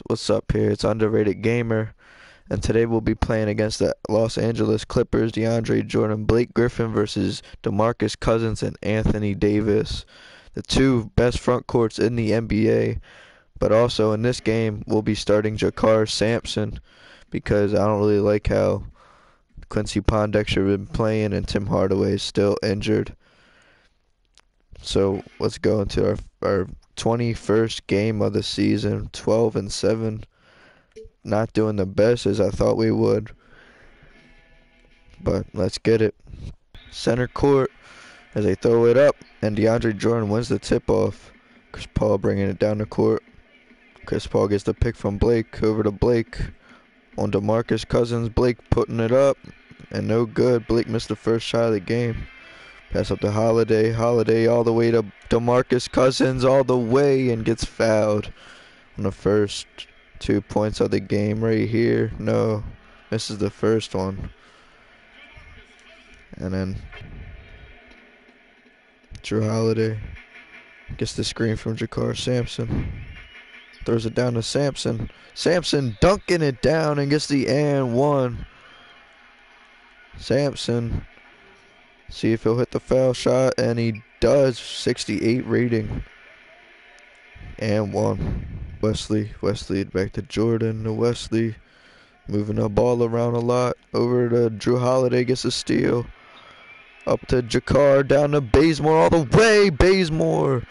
What's up here? It's Underrated Gamer, and today we'll be playing against the Los Angeles Clippers, DeAndre Jordan, Blake Griffin versus DeMarcus Cousins and Anthony Davis, the two best front courts in the NBA. But also in this game, we'll be starting Jakar Sampson because I don't really like how Quincy Pondexter been playing and Tim Hardaway is still injured. So let's go into our 21st game of the season, 12-7. Not doing the best as I thought we would, but let's get it. Center court as they throw it up, and DeAndre Jordan wins the tip-off. Chris Paul bringing it down the court. Chris Paul gets the pick from Blake, over to Blake on DeMarcus Cousins. Blake putting it up, and no good. Blake missed the first shot of the game. Pass up to Holiday. Holiday all the way to DeMarcus Cousins all the way and gets fouled on the first 2 points of the game right here. No, misses the first one. And then Drew Holiday gets the screen from Jakar Sampson. Throws it down to Sampson. Sampson dunking it down and gets the and one. Sampson. See if he'll hit the foul shot, and he does. 68 rating. And one. Wesley back to Jordan. To Wesley. Moving the ball around a lot. Over to Drew Holiday, gets a steal. Up to Jakar, down to Bazemore all the way. Bazemore.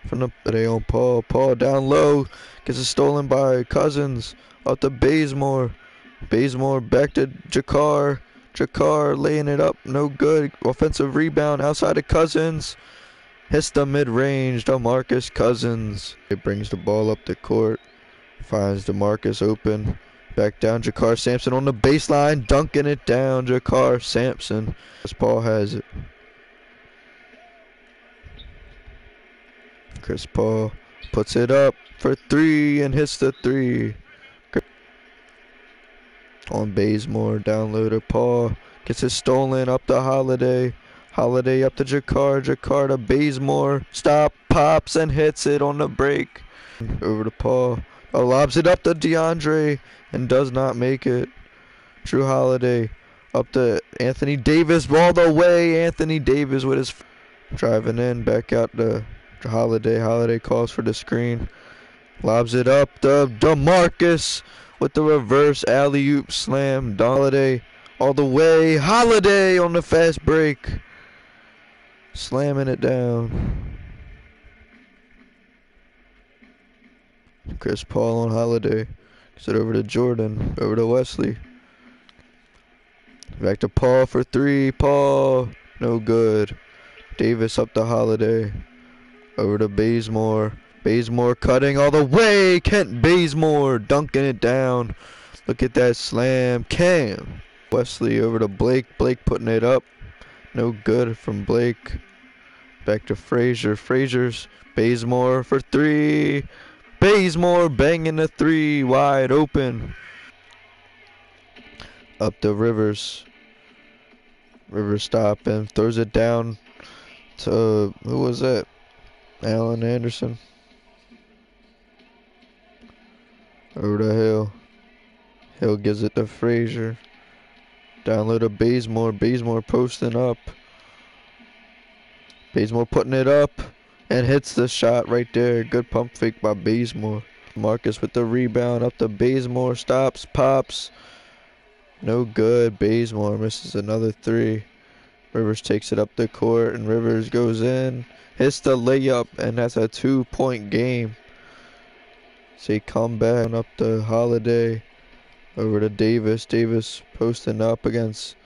From the they on Paul. Paul down low. Gets it stolen by Cousins. Up to Bazemore. Bazemore back to Jakar. Jakar laying it up, no good. Offensive rebound outside of Cousins. Hits the mid-range, DeMarcus Cousins. It brings the ball up the court. Finds DeMarcus open. Back down, Jakar Sampson on the baseline. Dunking it down, Jakar Sampson. As Paul has it. Chris Paul puts it up for three and hits the three. On Bazemore, down low to Paul. Gets it stolen up to Holiday. Holiday up to Jakar. Jakar to Bazemore. Stop, pops, and hits it on the break. Over to Paul. Lobs it up to DeAndre and does not make it. Drew Holiday up to Anthony Davis all the way. Anthony Davis with his driving in. Back out to Holiday. Holiday calls for the screen. Lobs it up to DeMarcus with the reverse alley-oop slam. Holiday all the way. Holiday on the fast break. Slamming it down. Chris Paul on Holiday. Gets it over to Jordan. Over to Wesley. Back to Paul for three. Paul. No good. Davis up to Holiday. Over to Bazemore. Bazemore cutting all the way. Kent Bazemore dunking it down. Look at that slam. Cam. Wesley over to Blake. Blake putting it up. No good from Blake. Back to Frazier. Frazier's Bazemore for three. Bazemore banging the three. Wide open. Up to Rivers. Rivers stopping. Throws it down to, who was that? Allen Anderson. Over to Hill. Hill gives it to Frazier. Down low to Bazemore. Bazemore posting up. Bazemore putting it up and hits the shot right there. Good pump fake by Bazemore. Marcus with the rebound up to Bazemore. Stops, pops. No good. Bazemore misses another three. Rivers takes it up the court and Rivers goes in. Hits the layup and that's a 2-point game. See, come back up to Holiday. Over to Davis. Davis posting up against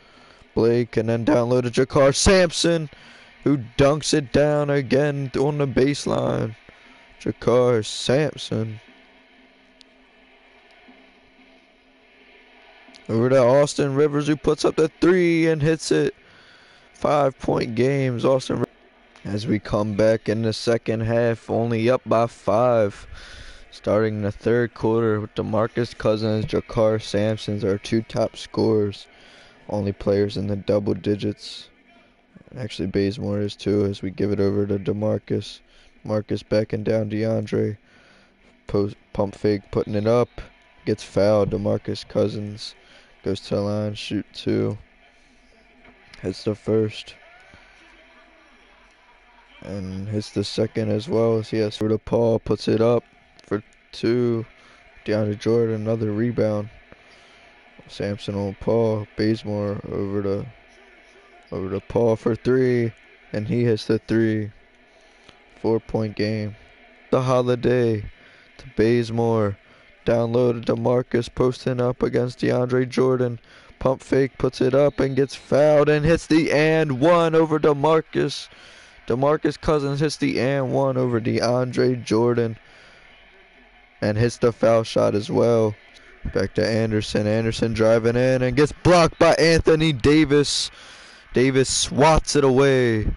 Blake. And then down low to Jakar Sampson, who dunks it down again on the baseline. Jakar Sampson. Over to Austin Rivers, who puts up the three and hits it. 5-point games. Austin Rivers. As we come back in the second half, only up by 5. Starting the third quarter with DeMarcus Cousins, Jakar Sampson, our two top scorers. Only players in the double digits. Actually, Bazemore is too, as we give it over to DeMarcus. Marcus backing down DeAndre. Pump fake, putting it up. Gets fouled. DeMarcus Cousins goes to the line, shoot 2. Hits the first. And hits the second as well. So yes, for the Paul, puts it up for 2. DeAndre Jordan, another rebound. Sampson on Paul. Bazemore over to Paul for 3. And he hits the 3. 4-point game. The Holiday to Bazemore. Down low to DeMarcus, posting up against DeAndre Jordan. Pump fake, puts it up and gets fouled and hits the and one over DeMarcus. DeMarcus Cousins hits the and one over DeAndre Jordan and hits the foul shot as well. Back to Anderson. Anderson driving in and gets blocked by Anthony Davis. Davis swats it away.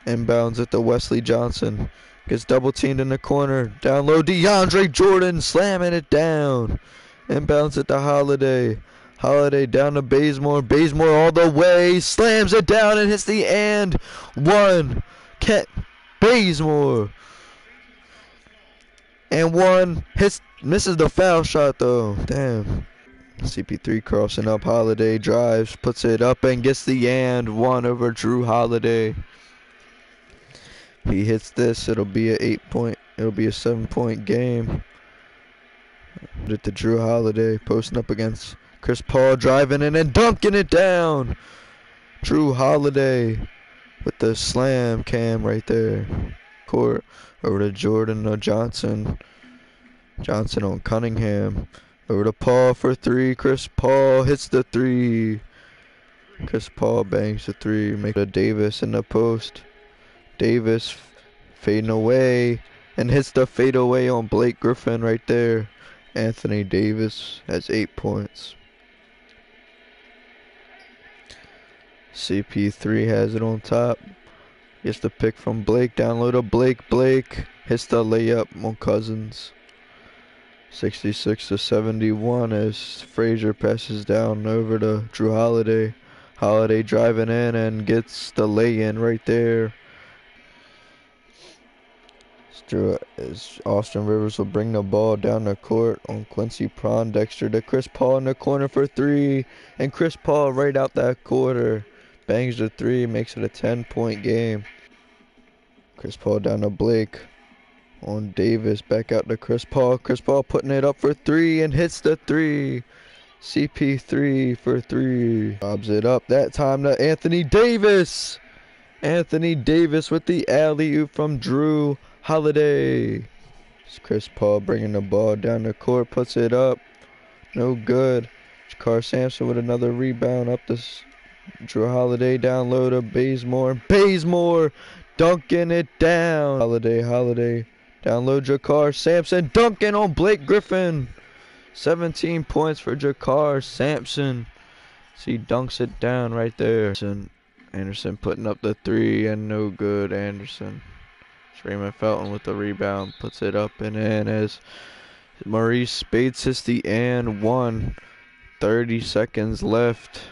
Inbounds it to Wesley Johnson. Gets double teamed in the corner. Down low, DeAndre Jordan slamming it down. Inbounds it to Holiday. Holiday down to Bazemore. Bazemore all the way. Slams it down and hits the and one. Kent Bazemore. And one. Misses the foul shot though. Damn. CP3 crossing up. Holiday drives. Puts it up and gets the and one over Drew Holiday. He hits this, it'll be a 7-point game. With the Drew Holiday posting up against Chris Paul, driving in and dunking it down. Drew Holiday with the slam cam right there. Court over to Jordan or Johnson. Johnson on Cunningham. Over to Paul for 3. Chris Paul hits the 3. Chris Paul bangs the 3. Make a Davis in the post. Davis fading away and hits the fadeaway on Blake Griffin right there. Anthony Davis has 8 points. CP3 has it on top. Gets the pick from Blake. Down low to Blake. Blake hits the layup on Cousins. 66-71 as Frazier passes down over to Drew Holiday. Holiday driving in and gets the lay-in right there. As Austin Rivers will bring the ball down the court on Quincy Pondexter to Chris Paul in the corner for 3. And Chris Paul right out that quarter bangs the 3, makes it a 10-point game. Chris Paul down to Blake on Davis, back out to Chris Paul. Chris Paul putting it up for 3 and hits the 3. CP3 for 3. Lobs it up that time to Anthony Davis. Anthony Davis with the alley-oop from Drew Holiday. It's Chris Paul bringing the ball down the court, puts it up. No good. Jakar Sampson with another rebound up to Drew Holiday. Down low to Bazemore. Bazemore dunking it down. Holiday. Down low Jakar Sampson dunking on Blake Griffin. 17 points for Jakar Sampson. So he dunks it down right there. Anderson putting up the 3 and no good. Anderson. Raymond Felton with the rebound, puts it up and in as Maurice Spates hits the and one. 30 seconds left.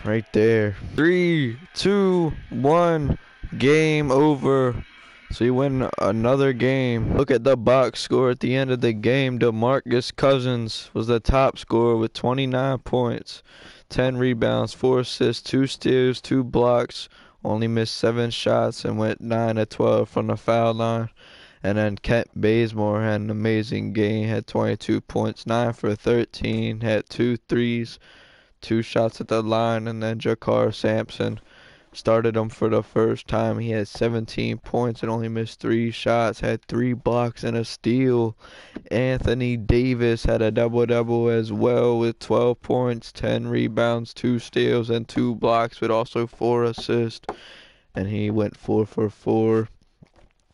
Right there. 3, 2, 1. Game over. So you win another game. Look at the box score at the end of the game. DeMarcus Cousins was the top scorer with 29 points, 10 rebounds, 4 assists, 2 steals, 2 blocks. Only missed 7 shots and went 9 of 12 from the foul line. And then Kent Bazemore had an amazing game. Had 22 points, 9 for 13. Had 2 threes, 2 shots at the line. And then Jakar Sampson started him for the first time. He had 17 points and only missed 3 shots. Had 3 blocks and a steal. Anthony Davis had a double-double as well with 12 points, 10 rebounds, 2 steals, and 2 blocks with also 4 assists. And he went 4 for 4.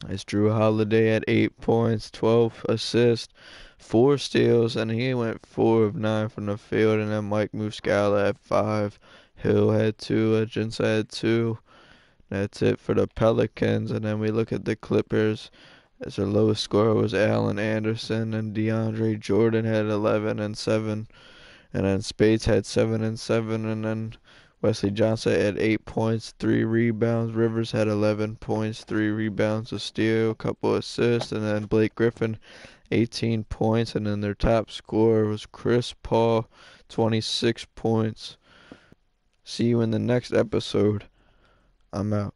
As Drew Holiday had 8 points, 12 assists, 4 steals, and he went 4 of 9 from the field. And then Mike Muscala had 5. Hill had 2, Agents had 2. That's it for the Pelicans. And then we look at the Clippers. As their lowest scorer was Allen Anderson, and DeAndre Jordan had 11 and 7. And then Spates had 7 and 7. And then Wesley Johnson had 8 points, 3 rebounds. Rivers had 11 points, 3 rebounds, a steal, a couple assists. And then Blake Griffin, 18 points. And then their top scorer was Chris Paul, 26 points. See you in the next episode. I'm out.